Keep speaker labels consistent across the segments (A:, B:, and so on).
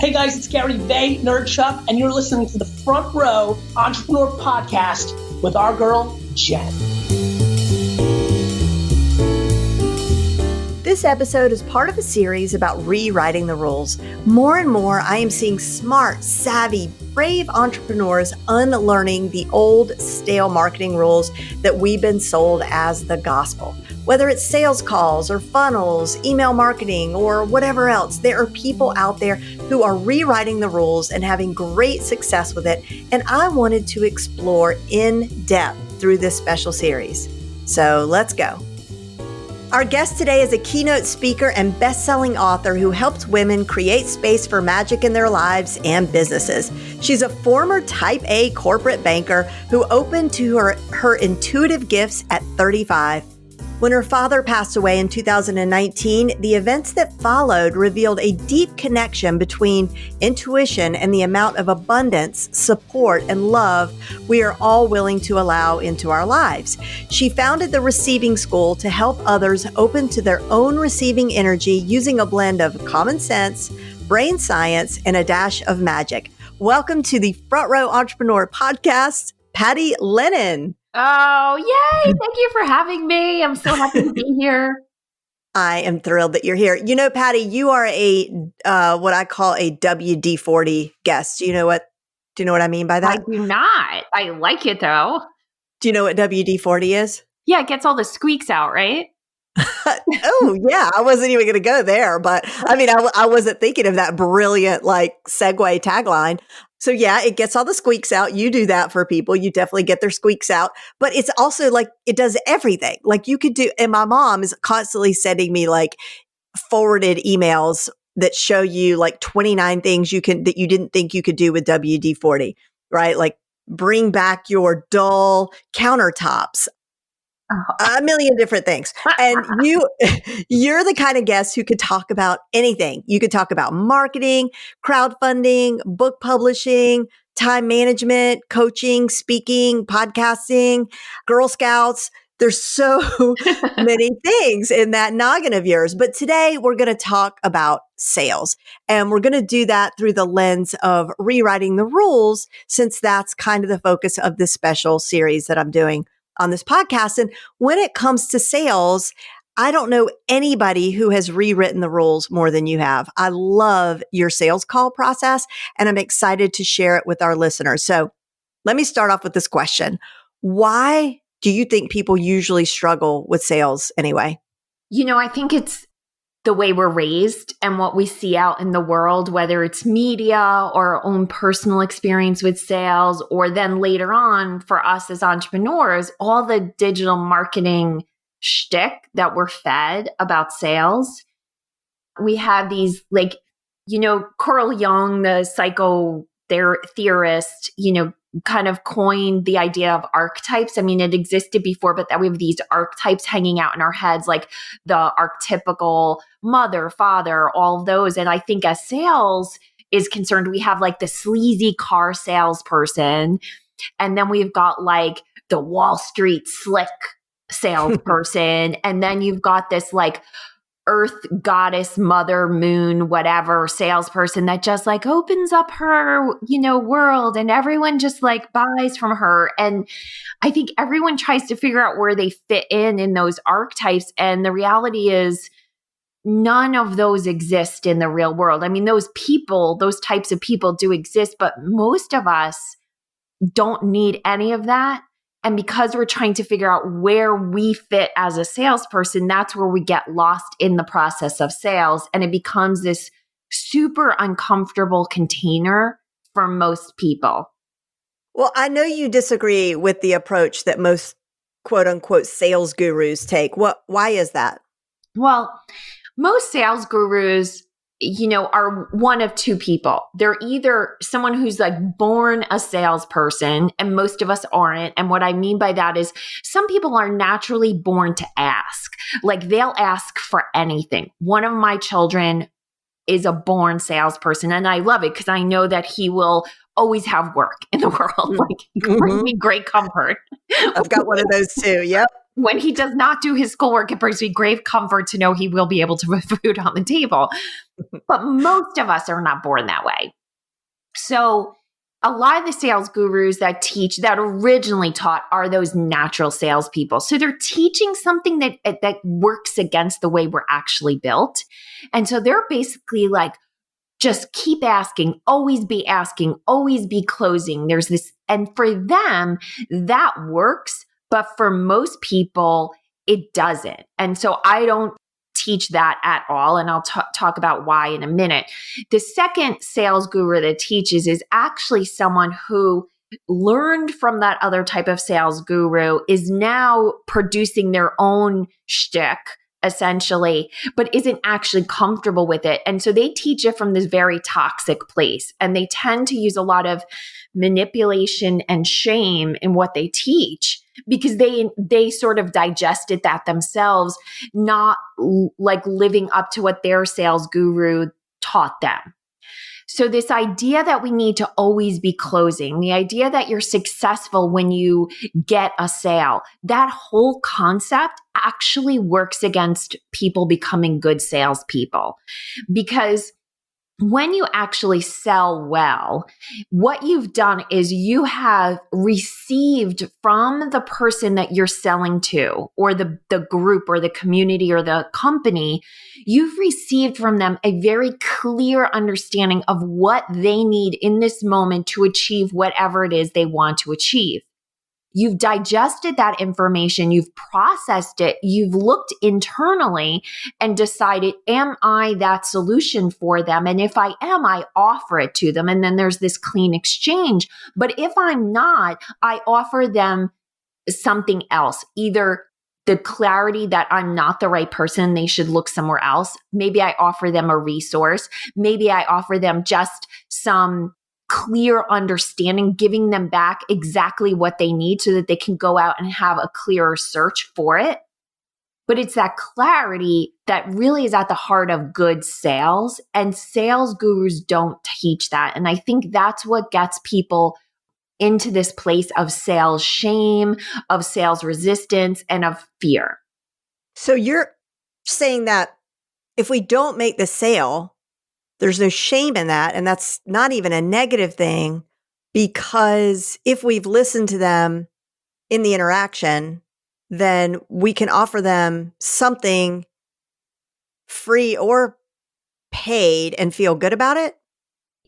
A: Hey guys, it's Gary Vaynerchuk, and you're listening to the Front Row Entrepreneur Podcast with our girl, Jen.
B: This episode is part of a series about rewriting the rules. More and more, I am seeing smart, savvy, brave entrepreneurs unlearning the old, stale marketing rules that we've been sold as the gospel. Whether it's sales calls or funnels, email marketing, or whatever else, there are people out there who are rewriting the rules and having great success with it. And I wanted to explore in depth through this special series. So let's go. Our guest today is a keynote speaker and best-selling author who helps women create space for magic in their lives and businesses. She's a former Type A corporate banker who opened to her intuitive gifts at 35. When her father passed away in 2019, the events that followed revealed a deep connection between intuition and the amount of abundance, support, and love we are all willing to allow into our lives. She founded the Receiving School to help others open to their own receiving energy using a blend of common sense, brain science, and a dash of magic. Welcome to the Front Row Entrepreneur Podcast, Patty Lennon.
C: Oh, yay. Thank you for having me. I'm so happy to be here.
B: I am thrilled that you're here. You know, Patty, you are a what I call a WD-40 guest. Do you know what I mean by that?
C: I do not. I like it though.
B: Do you know what WD-40 is?
C: Yeah, it gets all the squeaks out, right?
B: Oh, yeah. I wasn't even going to go there, but I mean, I wasn't thinking of that brilliant segue tagline. So yeah, it gets all the squeaks out. You do that for people. You definitely get their squeaks out, but it's also it does everything. You could do, and my mom is constantly sending me forwarded emails that show you 29 things that you didn't think you could do with WD-40, right? Bring back your dull countertops. A million different things. And you're the kind of guest who could talk about anything. You could talk about marketing, crowdfunding, book publishing, time management, coaching, speaking, podcasting, Girl Scouts. There's so many things in that noggin of yours. But today we're going to talk about sales. And we're going to do that through the lens of rewriting the rules, since that's kind of the focus of this special series that I'm doing on this podcast. And when it comes to sales, I don't know anybody who has rewritten the rules more than you have. I love your sales call process, and I'm excited to share it with our listeners. So let me start off with this question. Why do you think people usually struggle with sales anyway?
C: I think it's the way we're raised and what we see out in the world, whether it's media or our own personal experience with sales, or then later on for us as entrepreneurs, all the digital marketing shtick that we're fed about sales. We have these Carl Jung, the theorist, kind of coined the idea of archetypes. I mean, it existed before, but that we have these archetypes hanging out in our heads, like the archetypical mother, father, all of those. And I think as sales is concerned, we have the sleazy car salesperson. And then we've got the Wall Street slick salesperson. And then you've got this earth goddess, mother, moon, whatever salesperson that just opens up her, world, and everyone just buys from her. And I think everyone tries to figure out where they fit in those archetypes. And the reality is none of those exist in the real world. I mean, those types of people do exist, but most of us don't need any of that. And because we're trying to figure out where we fit as a salesperson, that's where we get lost in the process of sales. And it becomes this super uncomfortable container for most people.
B: Well, I know you disagree with the approach that most quote unquote sales gurus take. Why is that?
C: Well, most sales gurus are one of two people. They're either someone who's born a salesperson, and most of us aren't. And what I mean by that is some people are naturally born to ask. They'll ask for anything. One of my children is a born salesperson. And I love it because I know that he will always have work in the world. Like, he brings me great comfort.
B: I've got one of those too. Yep.
C: When he does not do his schoolwork, it brings me great comfort to know he will be able to put food on the table. But most of us are not born that way. So a lot of the sales gurus that teach, that originally taught, are those natural salespeople. So they're teaching something that works against the way we're actually built. And so they're basically like, just keep asking, always be closing. There's this, and for them, that works. But for most people, it doesn't. And so I don't teach that at all. And I'll talk about why in a minute. The second sales guru that teaches is actually someone who learned from that other type of sales guru, is now producing their own shtick, essentially, but isn't actually comfortable with it. And so they teach it from this very toxic place. And they tend to use a lot of manipulation and shame in what they teach, because they sort of digested that themselves, not like living up to what their sales guru taught them. So this idea that we need to always be closing, the idea that you're successful when you get a sale, that whole concept actually works against people becoming good salespeople. Because when you actually sell well, what you've done is you have received from the person that you're selling to, or the group or the community or the company, you've received from them a very clear understanding of what they need in this moment to achieve whatever it is they want to achieve. You've digested that information, you've processed it, you've looked internally and decided, am I that solution for them? And if I am, I offer it to them. And then there's this clean exchange. But if I'm not, I offer them something else, either the clarity that I'm not the right person, they should look somewhere else. Maybe I offer them a resource. Maybe I offer them just some clear understanding, giving them back exactly what they need so that they can go out and have a clearer search for it. But it's that clarity that really is at the heart of good sales, and sales gurus don't teach that. And I think that's what gets people into this place of sales shame, of sales resistance, and of fear.
B: So you're saying that if we don't make the sale, there's no shame in that. And that's not even a negative thing, because if we've listened to them in the interaction, then we can offer them something free or paid and feel good about it.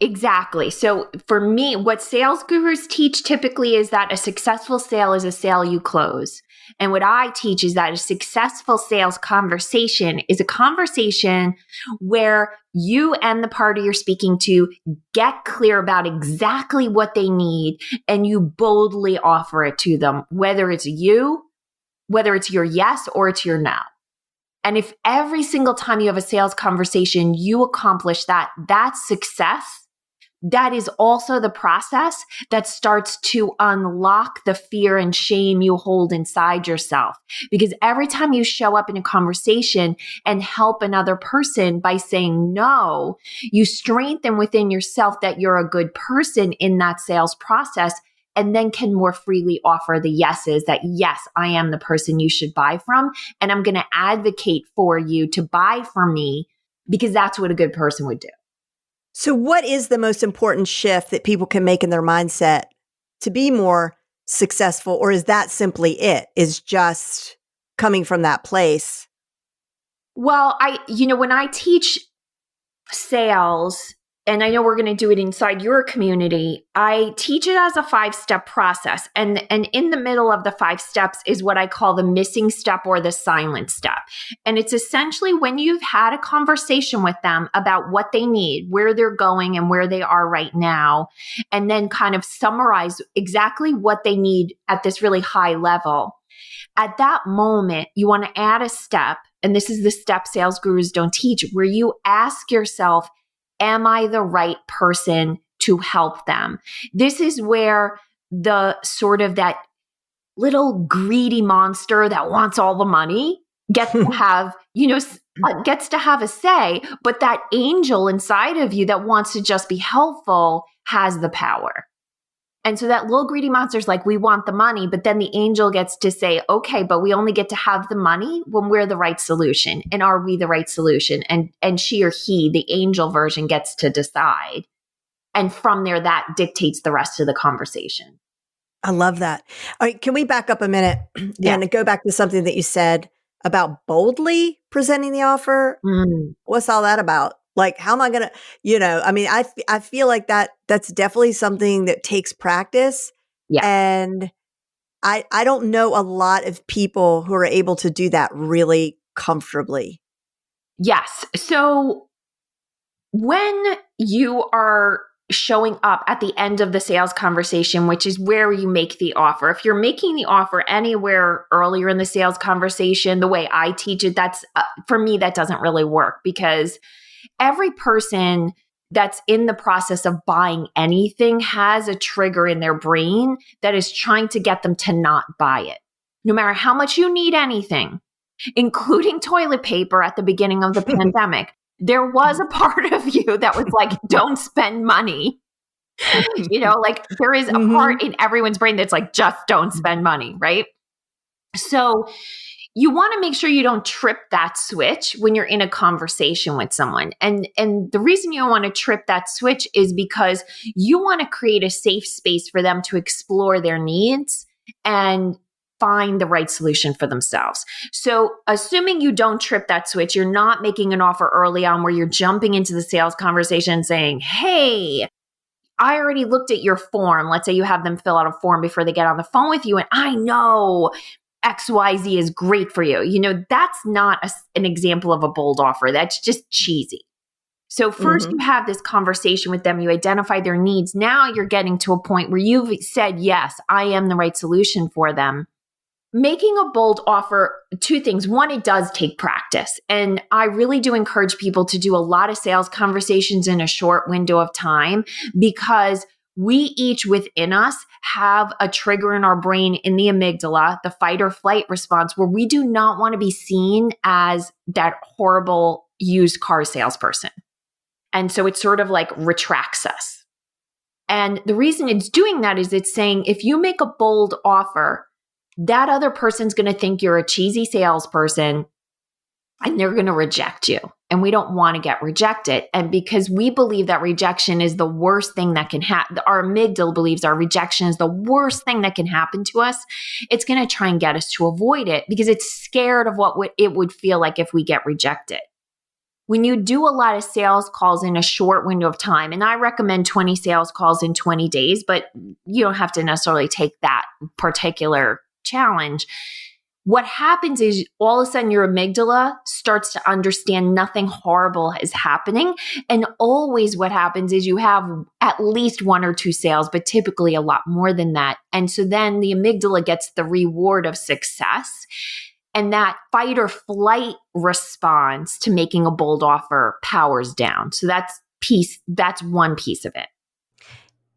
C: Exactly. So for me, what sales gurus teach typically is that a successful sale is a sale you close. And what I teach is that a successful sales conversation is a conversation where you and the party you're speaking to get clear about exactly what they need, and you boldly offer it to them, whether it's your yes or it's your no. And if every single time you have a sales conversation, you accomplish that, that's success. That is also the process that starts to unlock the fear and shame you hold inside yourself. Because every time you show up in a conversation and help another person by saying no, you strengthen within yourself that you're a good person in that sales process, and then can more freely offer the yeses that, yes, I am the person you should buy from, and I'm going to advocate for you to buy from me, because that's what a good person would do.
B: So what is the most important shift that people can make in their mindset to be more successful? Or is that simply it? Is just coming from that place?
C: Well, when I teach sales, and I know we're going to do it inside your community, I teach it as a 5-step process. And in the middle of the 5 steps is what I call the missing step or the silent step. And it's essentially when you've had a conversation with them about what they need, where they're going and where they are right now, and then kind of summarize exactly what they need at this really high level. At that moment, you want to add a step, and this is the step sales gurus don't teach, where you ask yourself, am I the right person to help them? This is where the sort of that little greedy monster that wants all the money gets to have, gets to have a say, but that angel inside of you that wants to just be helpful has the power. And so that little greedy monster's like, we want the money, but then the angel gets to say, okay, but we only get to have the money when we're the right solution. And are we the right solution? And she or he, the angel version, gets to decide. And from there, that dictates the rest of the conversation.
B: I love that. All right, can we back up a minute and go back to something that you said about boldly presenting the offer? What's all that about? Like, how am I going to, I mean, I feel like that's definitely something that takes practice.
C: Yeah.
B: And I don't know a lot of people who are able to do that really comfortably.
C: Yes. So when you are showing up at the end of the sales conversation, which is where you make the offer. If you're making the offer anywhere earlier in the sales conversation, the way I teach it, that's for me, that doesn't really work, because every person that's in the process of buying anything has a trigger in their brain that is trying to get them to not buy it. No matter how much you need anything, including toilet paper at the beginning of the pandemic, there was a part of you that was like, don't spend money. Like there is a part in everyone's brain that's like, just don't spend money, right? So you want to make sure you don't trip that switch when you're in a conversation with someone. And the reason you don't want to trip that switch is because you want to create a safe space for them to explore their needs and find the right solution for themselves. So assuming you don't trip that switch, you're not making an offer early on where you're jumping into the sales conversation saying, hey, I already looked at your form. Let's say you have them fill out a form before they get on the phone with you. And I know XYZ is great for you. That's not an example of a bold offer. That's just cheesy. So first you have this conversation with them, you identify their needs. Now you're getting to a point where you've said, yes, I am the right solution for them. Making a bold offer, two things. One, it does take practice. And I really do encourage people to do a lot of sales conversations in a short window of time, because we each within us have a trigger in our brain in the amygdala, the fight or flight response, where we do not want to be seen as that horrible used car salesperson. And so it sort of like retracts us. And the reason it's doing that is it's saying, if you make a bold offer, that other person's going to think you're a cheesy salesperson and they're going to reject you. And we don't want to get rejected. And because we believe that rejection is the worst thing that can happen, our amygdala believes our rejection is the worst thing that can happen to us. It's going to try and get us to avoid it because it's scared of what it would feel like if we get rejected. When you do a lot of sales calls in a short window of time, and I recommend 20 sales calls in 20 days, but you don't have to necessarily take that particular challenge. What happens is all of a sudden your amygdala starts to understand nothing horrible is happening. And always what happens is you have at least one or two sales, but typically a lot more than that. And so then the amygdala gets the reward of success. And that fight or flight response to making a bold offer powers down. So that's one piece of it.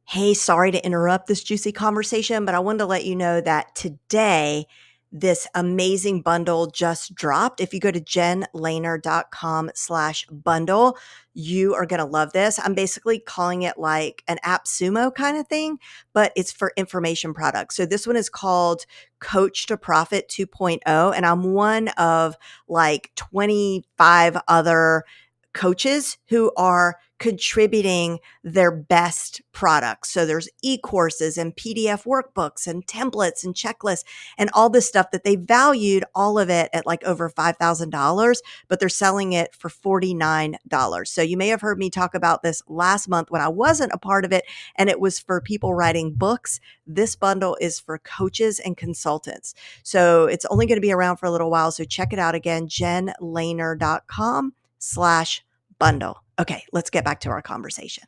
B: Hey, sorry to interrupt this juicy conversation, but I wanted to let you know that today, this amazing bundle just dropped. If you go to jenlehner.com/bundle, you are going to love this. I'm basically calling it like an AppSumo kind of thing, but it's for information products. So this one is called Coach to Profit 2.0. And I'm one of like 25 other coaches who are contributing their best products. So there's e-courses and PDF workbooks and templates and checklists and all this stuff that they valued all of it at like over $5,000, but they're selling it for $49. So you may have heard me talk about this last month when I wasn't a part of it, and it was for people writing books. This bundle is for coaches and consultants. So it's only going to be around for a little while. So check it out again, jenlehner.com/bundle. Okay, let's get back to our conversation.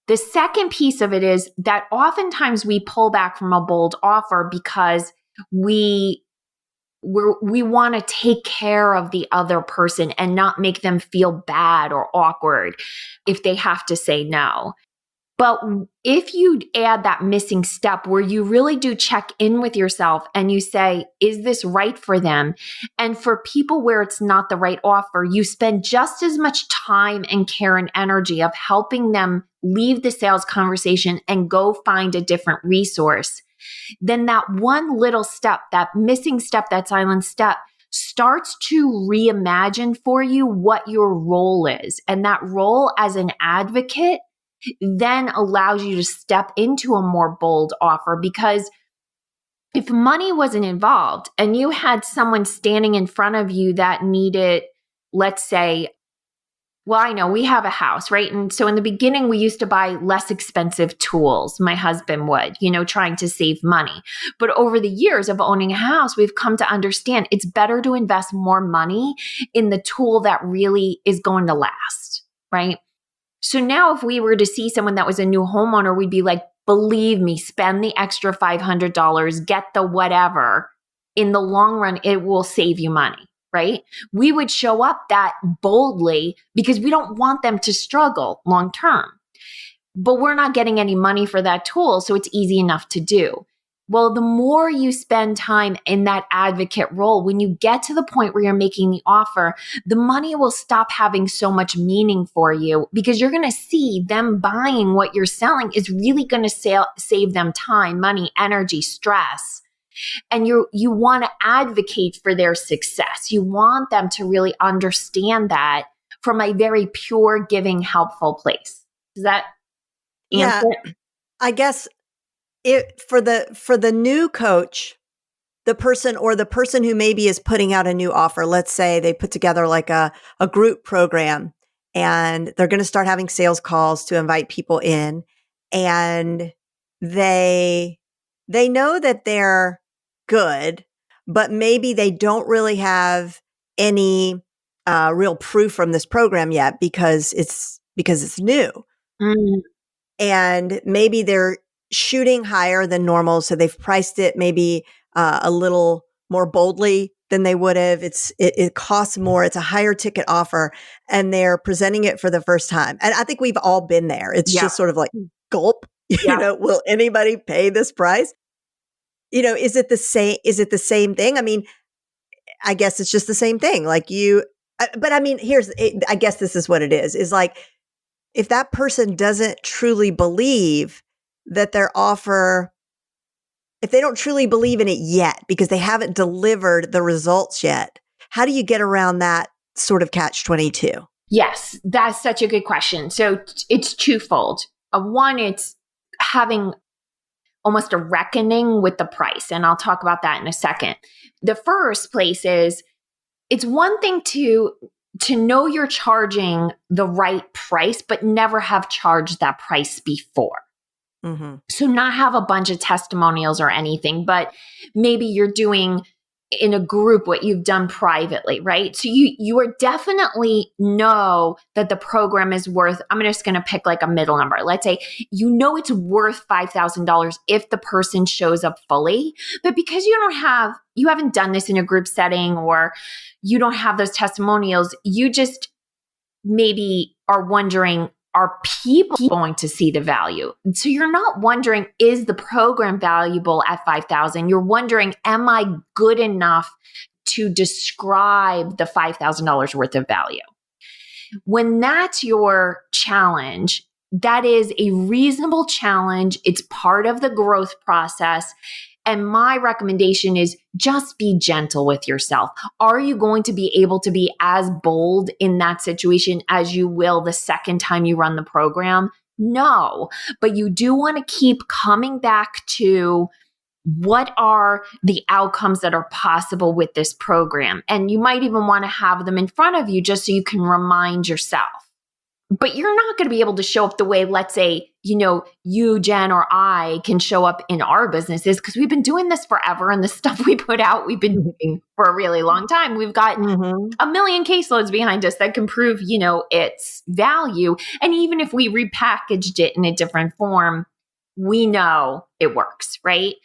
C: The second piece of it is that oftentimes we pull back from a bold offer because we want to take care of the other person and not make them feel bad or awkward if they have to say no. But if you add that missing step where you really do check in with yourself and you say, is this right for them? And for people where it's not the right offer, you spend just as much time and care and energy of helping them leave the sales conversation and go find a different resource. Then that one little step, that missing step, that silent step, starts to reimagine for you what your role is. And that role as an advocate then allows you to step into a more bold offer. Because if money wasn't involved and you had someone standing in front of you that needed, let's say, well, I know we have a house, right? And so in the beginning, we used to buy less expensive tools. My husband would, trying to save money. But over the years of owning a house, we've come to understand it's better to invest more money in the tool that really is going to last, right? So now if we were to see someone that was a new homeowner, we'd be like, believe me, spend the extra $500, get the whatever. In the long run, it will save you money, right? We would show up that boldly because we don't want them to struggle long term. But we're not getting any money for that tool, so it's easy enough to do. Well, the more you spend time in that advocate role, when you get to the point where you're making the offer, the money will stop having so much meaning for you because you're going to see them buying what you're selling is really going to save them time, money, energy, stress. And you want to advocate for their success. You want them to really understand that from a very pure, giving, helpful place. Does that answer it?
B: I guess for the new coach, the person who maybe is putting out a new offer, let's say they put together like a group program and they're going to start having sales calls to invite people in, and they know that they're good, but maybe they don't really have any real proof from this program yet because it's new.
C: Mm.
B: And maybe they're shooting higher than normal. So they've priced it maybe a little more boldly than they would have. It costs more. It's a higher ticket offer and they're presenting it for the first time. And I think we've all been there. It's just sort of like gulp, will anybody pay this price? Is it the same thing? I mean, I guess it's just the same thing. Like but I mean, I guess this is what it is like, if that person doesn't truly believe that their offer, if they don't truly believe in it yet because they haven't delivered the results yet, how do you get around that sort of catch-22?
C: Yes, that's such a good question. So it's twofold. One, it's having almost a reckoning with the price. And I'll talk about that in a second. The first place is, it's one thing to know you're charging the right price, but never have charged that price before.
B: Mm-hmm.
C: So not have a bunch of testimonials or anything, but maybe you're doing in a group what you've done privately, right? So you are definitely know that the program is worth, I'm just going to pick like a middle number. Let's say, it's worth $5,000 if the person shows up fully, but because you haven't done this in a group setting or you don't have those testimonials, you just maybe are wondering, are people going to see the value? So you're not wondering, is the program valuable at $5,000? You're wondering, am I good enough to describe the $5,000 worth of value? When that's your challenge, that is a reasonable challenge. It's part of the growth process. And my recommendation is just be gentle with yourself. Are you going to be able to be as bold in that situation as you will the second time you run the program? No, but you do want to keep coming back to what are the outcomes that are possible with this program. And you might even want to have them in front of you just so you can remind yourself. But you're not going to be able to show up the way, let's say, you, Jen, or I can show up in our businesses because we've been doing this forever. And the stuff we put out, we've been doing for a really long time. We've got a million caseloads behind us that can prove, its value. And even if we repackaged it in a different form, we know it works, right?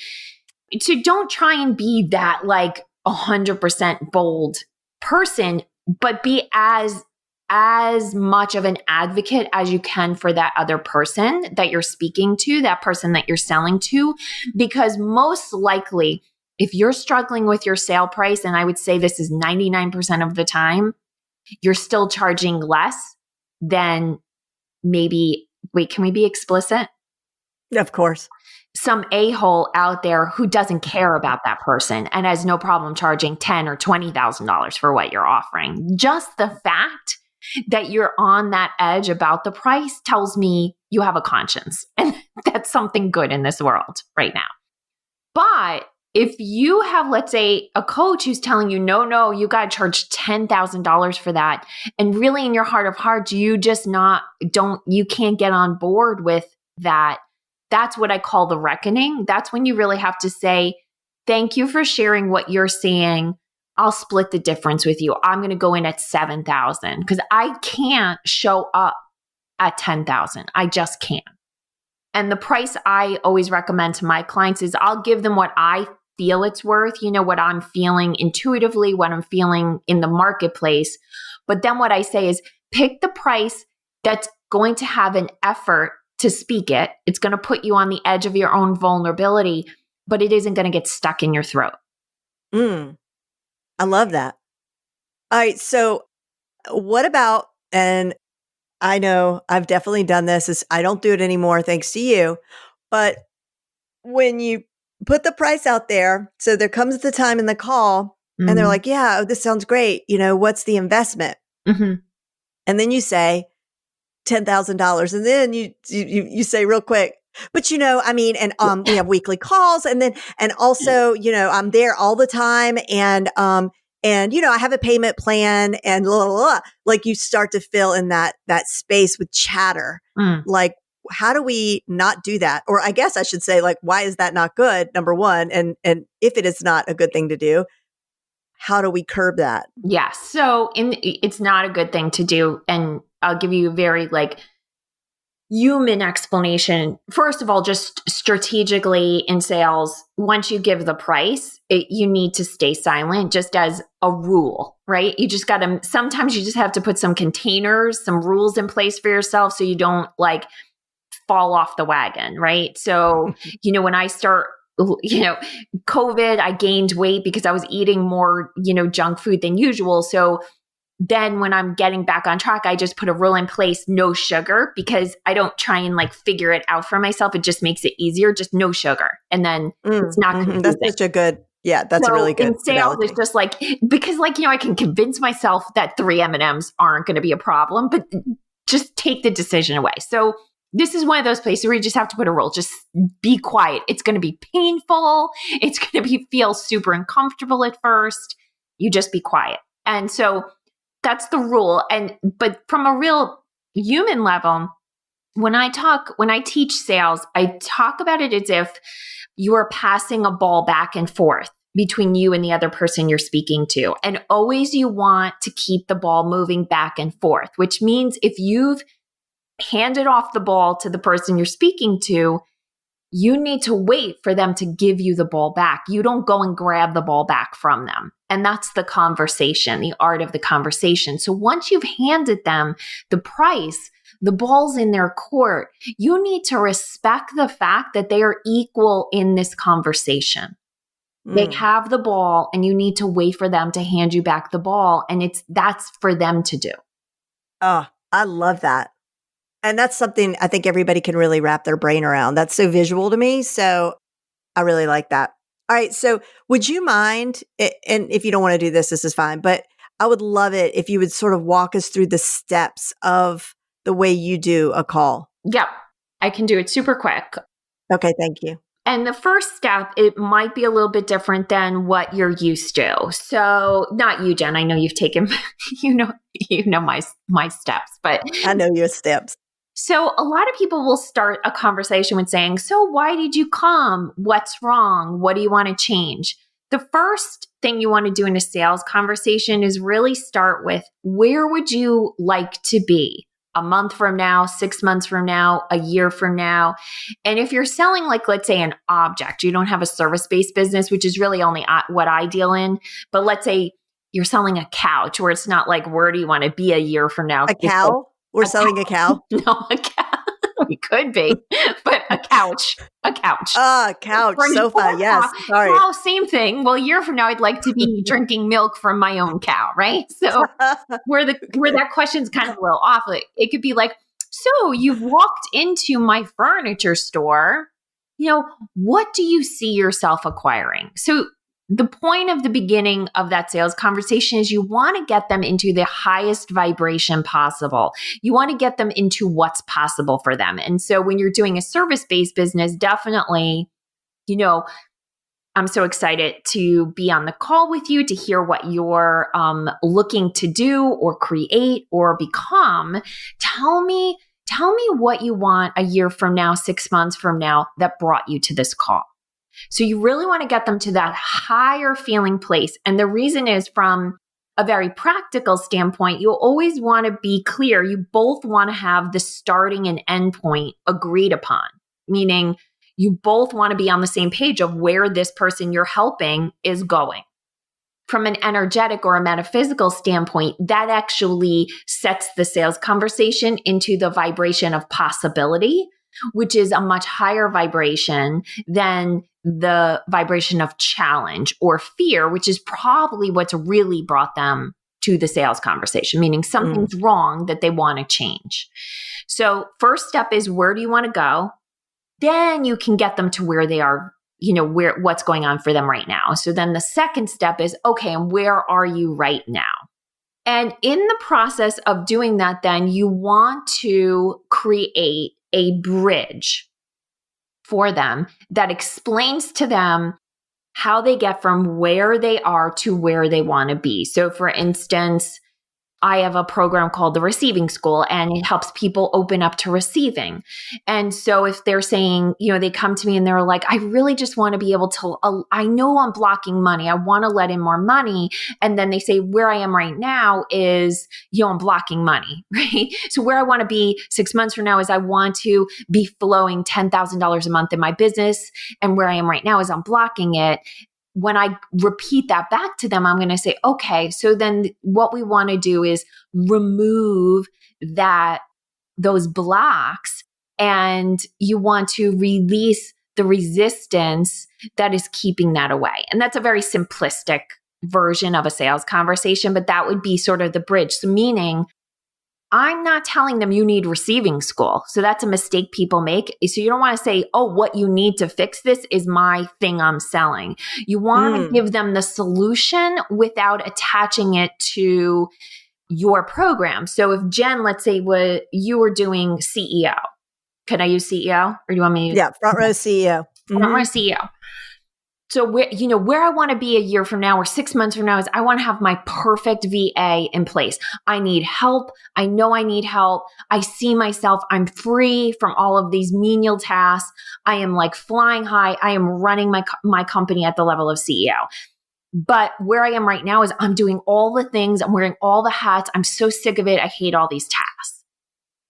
C: So don't try and be that like 100% bold person, but be as as much of an advocate as you can for that other person that you're speaking to, that person that you're selling to, because most likely, if you're struggling with your sale price, and I would say this is 99% of the time, you're still charging less than maybe, wait, can we be explicit?
B: Of course.
C: Some a-hole out there who doesn't care about that person and has no problem charging $10,000 or $20,000 for what you're offering. Just the fact that you're on that edge about the price tells me you have a conscience, and that's something good in this world right now. But if you have, let's say, a coach who's telling you, no, you got to charge $10,000 for that, and really in your heart of hearts, you can't get on board with that. That's what I call the reckoning. That's when you really have to say, thank you for sharing what you're seeing. I'll split the difference with you. I'm going to go in at 7,000 because I can't show up at 10,000. I just can't. And the price I always recommend to my clients is I'll give them what I feel it's worth, what I'm feeling intuitively, what I'm feeling in the marketplace. But then what I say is pick the price that's going to have an effort to speak it. It's going to put you on the edge of your own vulnerability, but it isn't going to get stuck in your throat.
B: I love that. All right. So what about, and I know I've definitely done this, I don't do it anymore thanks to you, but when you put the price out there, so there comes the time in the call and they're like, yeah, this sounds great. What's the investment? And then you say $10,000. And then you say real quick, but we have weekly calls and also, I'm there all the time and I have a payment plan and blah, blah, blah. Like you start to fill in that space with chatter. Like, how do we not do that? Or I guess I should say, like, why is that not good? Number one. And if it is not a good thing to do, how do we curb that?
C: Yeah. So it's not a good thing to do. And I'll give you a very human explanation. First of all, just strategically in sales, once you give the price, you need to stay silent just as a rule, right? You just sometimes you just have to put some containers, some rules in place for yourself so you don't fall off the wagon, right? So, when I start, COVID, I gained weight because I was eating more, junk food than usual. So then when I'm getting back on track, I just put a rule in place, no sugar, because I don't try and figure it out for myself. It just makes it easier, just no sugar. And then it's not confusing.
B: That's such a good, that's a really good
C: in sales, analogy. It's just because I can convince myself that 3 M&Ms aren't going to be a problem, but just take the decision away. So this is one of those places where you just have to put a rule. Just be quiet. It's going to be painful. It's going to feel super uncomfortable at first. You just be quiet. And so that's the rule. But from a real human level, when I teach sales, I talk about it as if you are passing a ball back and forth between you and the other person you're speaking to. And always you want to keep the ball moving back and forth, which means if you've handed off the ball to the person you're speaking to, you need to wait for them to give you the ball back. You don't go and grab the ball back from them. And that's the conversation, the art of the conversation. So once you've handed them the price, the ball's in their court, you need to respect the fact that they are equal in this conversation. They have the ball and you need to wait for them to hand you back the ball. And that's for them to do.
B: Oh, I love that. And that's something I think everybody can really wrap their brain around. That's so visual to me. So I really like that. All right. So would you mind, and if you don't want to do this, this is fine, but I would love it if you would sort of walk us through the steps of the way you do a call.
C: Yep. I can do it super quick.
B: Okay. Thank you.
C: And the first step, it might be a little bit different than what you're used to. So not you, Jen. I know you've taken, you know my steps, but
B: I know your steps.
C: So a lot of people will start a conversation with saying, so why did you come? What's wrong? What do you want to change? The first thing you want to do in a sales conversation is really start with, where would you like to be a month from now, 6 months from now, a year from now? And if you're selling let's say an object, you don't have a service-based business, which is really only what I deal in, but let's say you're selling a couch, where it's not like, where do you want to be a year from now?
B: A cow? We're selling a cow?
C: No, a cow. We could be, but a couch.
B: Couch, sofa. Yes. Sorry.
C: Well, same thing. Well, a year from now, I'd like to be drinking milk from my own cow, right? So where that question's kind of a little off, it could be like, so you've walked into my furniture store, what do you see yourself acquiring? So the point of the beginning of that sales conversation is you want to get them into the highest vibration possible. You want to get them into what's possible for them. And so when you're doing a service-based business, definitely, I'm so excited to be on the call with you to hear what you're looking to do or create or become. Tell me what you want a year from now, 6 months from now that brought you to this call. So you really want to get them to that higher feeling place. And the reason is, from a very practical standpoint, you'll always want to be clear. You both want to have the starting and end point agreed upon, meaning you both want to be on the same page of where this person you're helping is going. From an energetic or a metaphysical standpoint, that actually sets the sales conversation into the vibration of possibility, which is a much higher vibration than the vibration of challenge or fear, which is probably what's really brought them to the sales conversation, meaning something's wrong that they want to change. So first step is, where do you want to go? Then you can get them to where they are, what's going on for them right now. So then the second step is, okay, and where are you right now? And in the process of doing that, then you want to create a bridge for them that explains to them how they get from where they are to where they want to be. So for instance, I have a program called the Receiving School, and it helps people open up to receiving. And so if they're saying, they come to me and they're like, I really just want to be able to, I know I'm blocking money. I want to let in more money. And then they say, where I am right now is, I'm blocking money, right? So where I want to be 6 months from now is I want to be flowing $10,000 a month in my business. And where I am right now is I'm blocking it. When I repeat that back to them, I'm going to say, okay, so then what we want to do is remove those blocks, and you want to release the resistance that is keeping that away. And that's a very simplistic version of a sales conversation, but that would be sort of the bridge. So meaning, I'm not telling them you need receiving school. So that's a mistake people make. So you don't want to say, oh, what you need to fix this is my thing I'm selling. You want to give them the solution without attaching it to your program. So if Jen, let's say you were doing CEO, can I use CEO, or do you want me to use?
B: Yeah, front row CEO.
C: Front row CEO. So where I want to be a year from now or 6 months from now is I want to have my perfect VA in place. I need help. I know I need help. I see myself. I'm free from all of these menial tasks. I am like flying high. I am running my company at the level of CEO. But where I am right now is I'm doing all the things. I'm wearing all the hats. I'm so sick of it. I hate all these tasks.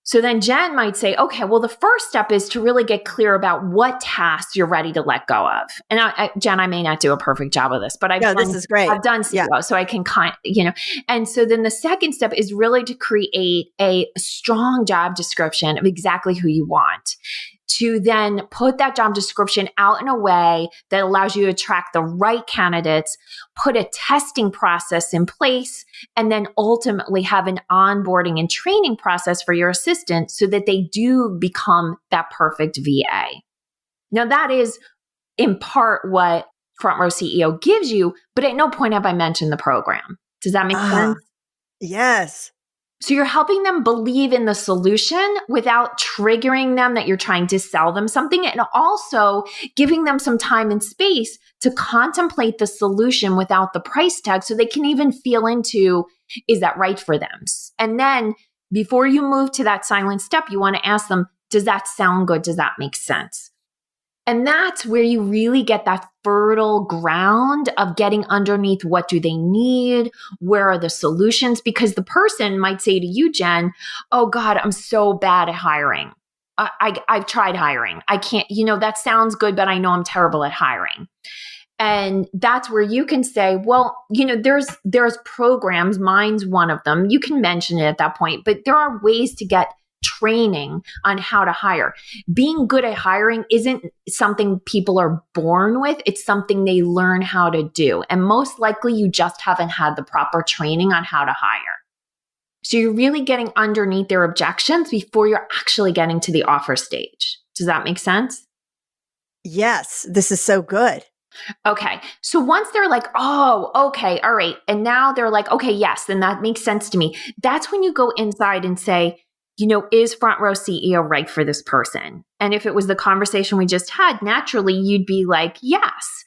C: So then Jen might say, okay, well, the first step is to really get clear about what tasks you're ready to let go of. And Jen, I may not do a perfect job of this, but
B: this is great.
C: I've done CEO, so I can and so then the second step is really to create a strong job description of exactly who you want, to then put that job description out in a way that allows you to attract the right candidates, put a testing process in place, and then ultimately have an onboarding and training process for your assistant so that they do become that perfect VA. Now, that is in part what Front Row CEO gives you, but at no point have I mentioned the program. Does that make sense?
B: Yes.
C: So you're helping them believe in the solution without triggering them that you're trying to sell them something, and also giving them some time and space to contemplate the solution without the price tag so they can even feel into, is that right for them? And then before you move to that silent step, you want to ask them, does that sound good? Does that make sense? And that's where you really get that fertile ground of getting underneath what do they need? Where are the solutions? Because the person might say to you, Jen, oh God, I'm so bad at hiring. I've tried hiring. I can't, that sounds good, but I know I'm terrible at hiring. And that's where you can say, well, there's programs, mine's one of them. You can mention it at that point, but there are ways to get training on how to hire. Being good at hiring isn't something people are born with. It's something they learn how to do. And most likely you just haven't had the proper training on how to hire. So you're really getting underneath their objections before you're actually getting to the offer stage. Does that make sense?
B: Yes, this is so good.
C: Okay. So once they're like, oh, okay, all right. And now they're like, okay, yes, then that makes sense to me. That's when you go inside and say, is Front Row CEO right for this person? And if it was the conversation we just had, naturally you'd be like, yes.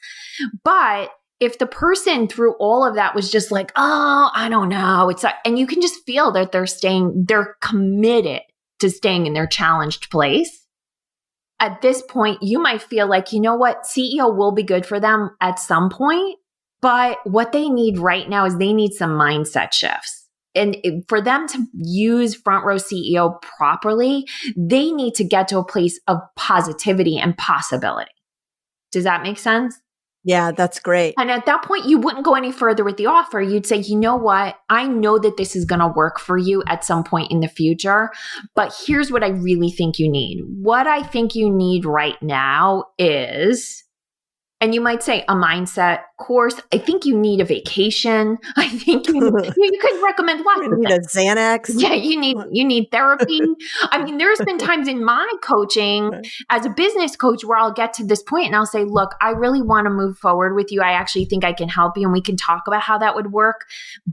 C: But if the person through all of that was just like, oh, I don't know. And you can just feel that they're committed to staying in their challenged place. At this point, you might feel like, you know what, CEO will be good for them at some point, but what they need right now is they need some mindset shifts. And for them to use Front Row CEO properly, they need to get to a place of positivity and possibility. Does that make sense?
B: Yeah, that's great.
C: And at that point, you wouldn't go any further with the offer. You'd say, you know what? I know that this is going to work for you at some point in the future, but here's what I really think you need. What I think you need right now is, and you might say a mindset course. I think you need a vacation. I think you could recommend lots of
B: need
C: things.
B: A Xanax.
C: Yeah, you need therapy. I mean, there's been times in my coaching as a business coach where I'll get to this point and I'll say, look, I really want to move forward with you. I actually think I can help you and we can talk about how that would work.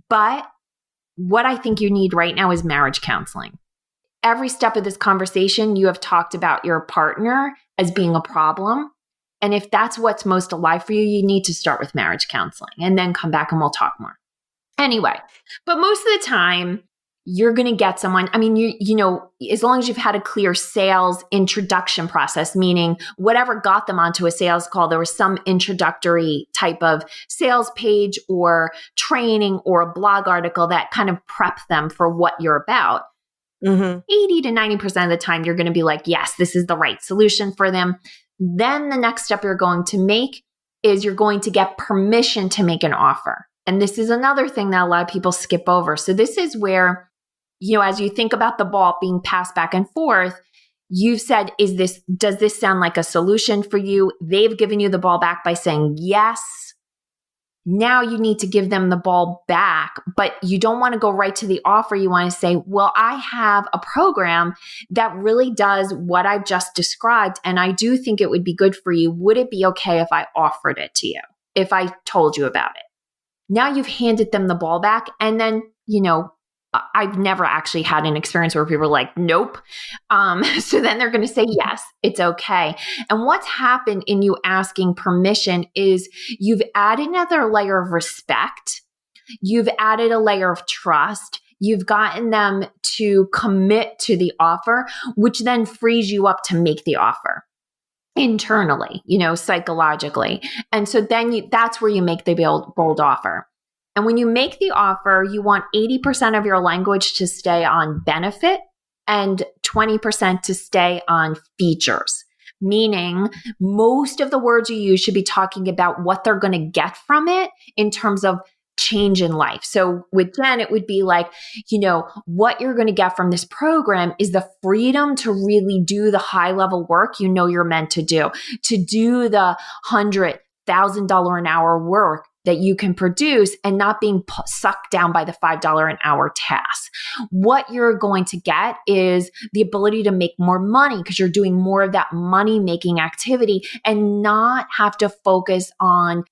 C: But what I think you need right now is marriage counseling. Every step of this conversation, you have talked about your partner as being a problem. And if that's what's most alive for you, you need to start with marriage counseling and then come back and we'll talk more. Anyway, but most of the time you're going to get someone, I mean, as long as you've had a clear sales introduction process, meaning whatever got them onto a sales call, there was some introductory type of sales page or training or a blog article that kind of prepped them for what you're about. 80 to 90% of the time, you're going to be like, yes, this is the right solution for them. Then the next step you're going to make is you're going to get permission to make an offer. And this is another thing that a lot of people skip over. So this is where, as you think about the ball being passed back and forth, you've said, does this sound like a solution for you? They've given you the ball back by saying yes. Now you need to give them the ball back, but you don't want to go right to the offer. You want to say, well, I have a program that really does what I've just described, and I do think it would be good for you. Would it be okay if I offered it to you, if I told you about it? Now you've handed them the ball back, and then, I've never actually had an experience where people are like, nope. So then they're going to say, yes, it's okay. And what's happened in you asking permission is you've added another layer of respect. You've added a layer of trust. You've gotten them to commit to the offer, which then frees you up to make the offer internally, psychologically. And so then that's where you make the bold offer. And when you make the offer, you want 80% of your language to stay on benefit and 20% to stay on features. Meaning most of the words you use should be talking about what they're going to get from it in terms of change in life. So with Jen, it would be like, what you're going to get from this program is the freedom to really do the high level work you're meant to do the $100,000 an hour work that you can produce and not being sucked down by the $5 an hour task. What you're going to get is the ability to make more money because you're doing more of that money making activity and not have to focus on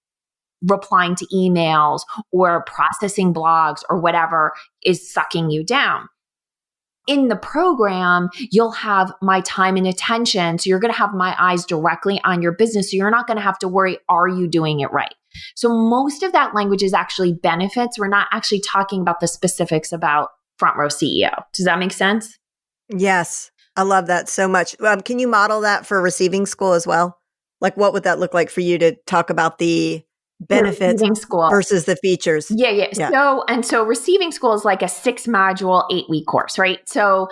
C: replying to emails or processing blogs or whatever is sucking you down. In the program, you'll have my time and attention. So you're going to have my eyes directly on your business. So you're not going to have to worry, are you doing it right? So most of that language is actually benefits. We're not actually talking about the specifics about Front Row CEO. Does that make sense?
B: Yes. I love that so much. Can you model that for receiving school as well? Like what would that look like for you to talk about the benefits versus the features?
C: Yeah. So receiving school is like a 6-module, 8-week course, right? So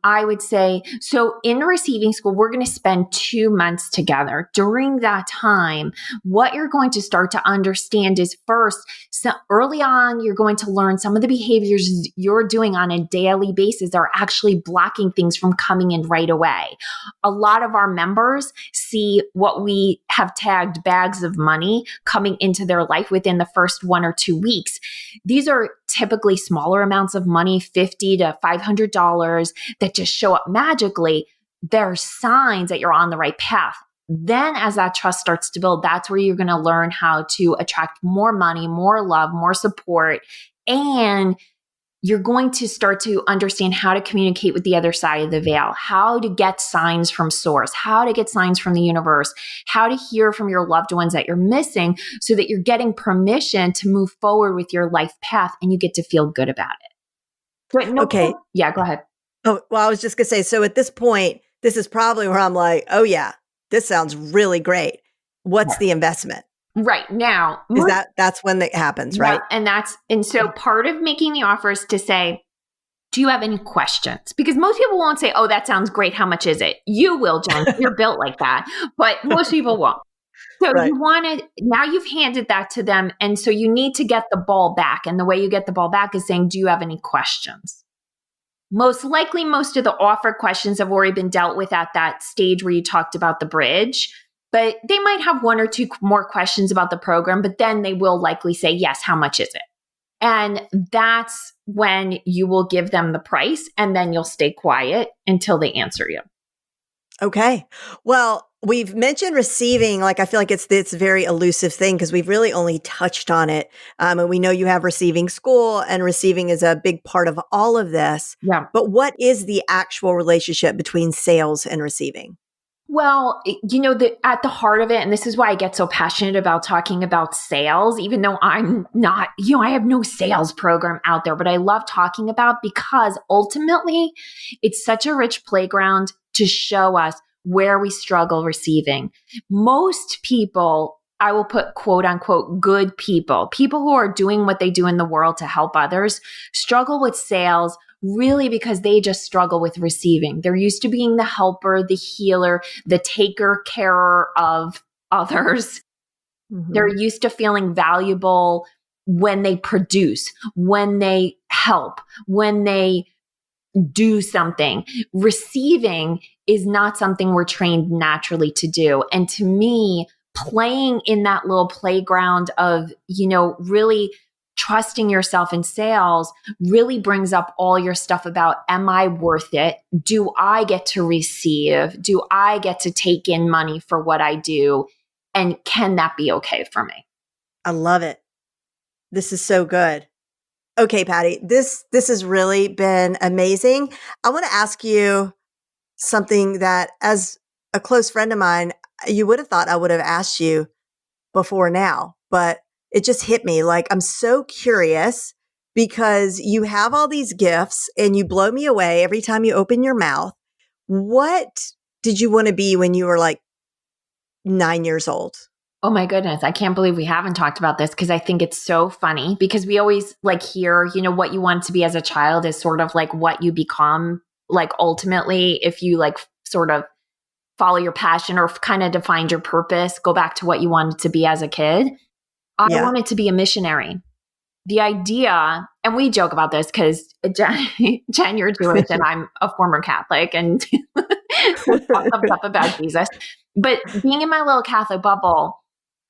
C: I would say, so in receiving school, we're going to spend 2 months together. During that time, what you're going to start to understand is first, so early on, you're going to learn some of the behaviors you're doing on a daily basis are actually blocking things from coming in right away. A lot of our members see what we have tagged bags of money coming into their life within the first 1 or 2 weeks. These are typically smaller amounts of money, $50 to $500, that just show up magically. There are signs that you're on the right path. Then as that trust starts to build, that's where you're going to learn how to attract more money, more love, more support. And you're going to start to understand how to communicate with the other side of the veil, how to get signs from source, how to get signs from the universe, how to hear from your loved ones that you're missing so that you're getting permission to move forward with your life path and you get to feel good about it. But no,
B: Okay.
C: Yeah, go ahead.
B: Oh, well, I was just going to say, so at this point, this is probably where I'm like, oh yeah, this sounds really great. What's the investment?
C: Right now,
B: That's when that happens, right?
C: And so part of making the offer is to say, do you have any questions? Because most people won't say, oh, that sounds great. How much is it? You will, Jen. You're built like that. But most people won't. So
B: Right.
C: you want to, now you've handed that to them. And so you need to get the ball back. And the way you get the ball back is saying, do you have any questions? Most likely, most of the offer questions have already been dealt with at that stage where you talked about the bridge. But they might have 1 or 2 more questions about the program, but then they will likely say, yes, how much is it? And that's when you will give them the price, and then you'll stay quiet until they answer you.
B: Okay. Well, we've mentioned receiving, like, I feel like it's a very elusive thing because we've really only touched on it. And we know you have receiving school, and receiving is a big part of all of this.
C: Yeah.
B: But what is the actual relationship between sales and receiving?
C: Well, at the heart of it, and this is why I get so passionate about talking about sales, even though I'm not, I have no sales program out there, but I love talking about, because ultimately it's such a rich playground to show us where we struggle receiving. Most people, I will put quote unquote good people who are doing what they do in the world to help others, struggle with sales really because they just struggle with receiving. They're used to being the helper, the healer, the taker, carer of others. Mm-hmm. They're used to feeling valuable when they produce, when they help, when they do something. Receiving is not something we're trained naturally to do. And to me, playing in that little playground of, really trusting yourself in sales really brings up all your stuff about, am I worth it? Do I get to receive? Do I get to take in money for what I do? And can that be okay for me?
B: I love it. This is so good. Okay, Patty, this has really been amazing. I want to ask you something that, as a close friend of mine, you would have thought I would have asked you before now, but it just hit me. Like, I'm so curious because you have all these gifts and you blow me away every time you open your mouth. What did you want to be when you were like 9 years old?
C: Oh my goodness. I can't believe we haven't talked about this, because I think it's so funny, because we always hear, what you want to be as a child is sort of like what you become, ultimately, if you sort of follow your passion or kind of defined your purpose, go back to what you wanted to be as a kid. I wanted to be a missionary. The idea, and we joke about this because Jen, you're Jewish and I'm a former Catholic, and talk up about Jesus. But being in my little Catholic bubble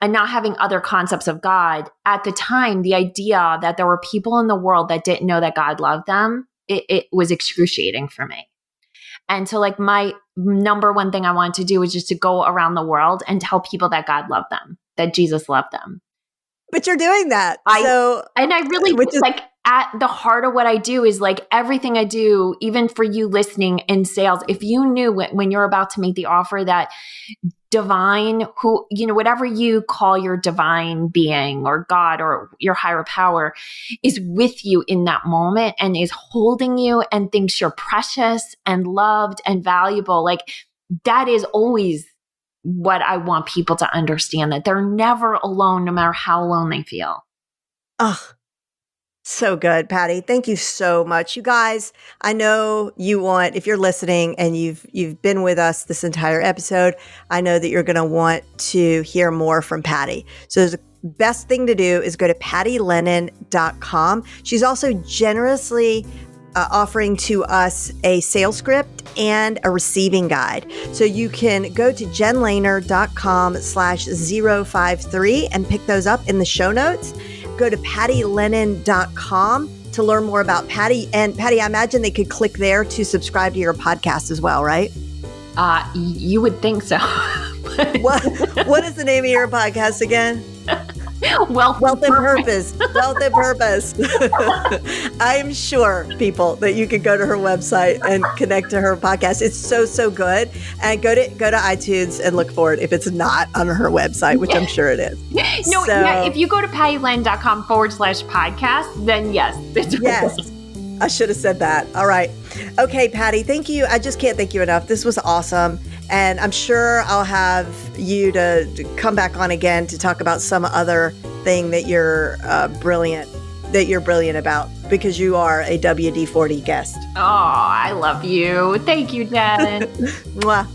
C: and not having other concepts of God, at the time, the idea that there were people in the world that didn't know that God loved them, it was excruciating for me. And so my number one thing I wanted to do was just to go around the world and tell people that God loved them, that Jesus loved them.
B: But you're doing that.
C: I really at the heart of what I do is everything I do, even for you listening in sales, if you knew when you're about to make the offer that divine, whatever you call your divine being or God or your higher power, is with you in that moment and is holding you and thinks you're precious and loved and valuable. That is always what I want people to understand, that they're never alone, no matter how alone they feel.
B: Oh, So good, Patty. Thank you so much. You guys, I know you want, if you're listening and you've been with us this entire episode, I know that you're going to want to hear more from Patty. So the best thing to do is go to pattylennon.com. She's also generously offering to us a sales script and a receiving guide. So you can go to jenlehner.com/053 and pick those up in the show notes. Go to pattylennon.com to learn more about Patty. And Patty, I imagine they could click there to subscribe to your podcast as well, right?
C: You would think so.
B: What is the name of your podcast again? Wealth and Purpose. Wealth and Purpose. I'm sure, people, that you can go to her website and connect to her podcast. It's so good. And go to iTunes and look for it if it's not on her website, which I'm sure it is.
C: If you go to pattylennon.com/podcast, then yes.
B: Yes. I should have said that. All right. Okay, Patty, thank you. I just can't thank you enough. This was awesome. And I'm sure I'll have you to come back on again to talk about some other thing that you're brilliant about, because you are a WD-40 guest.
C: Oh, I love you. Thank you, Jen.
B: Mwah.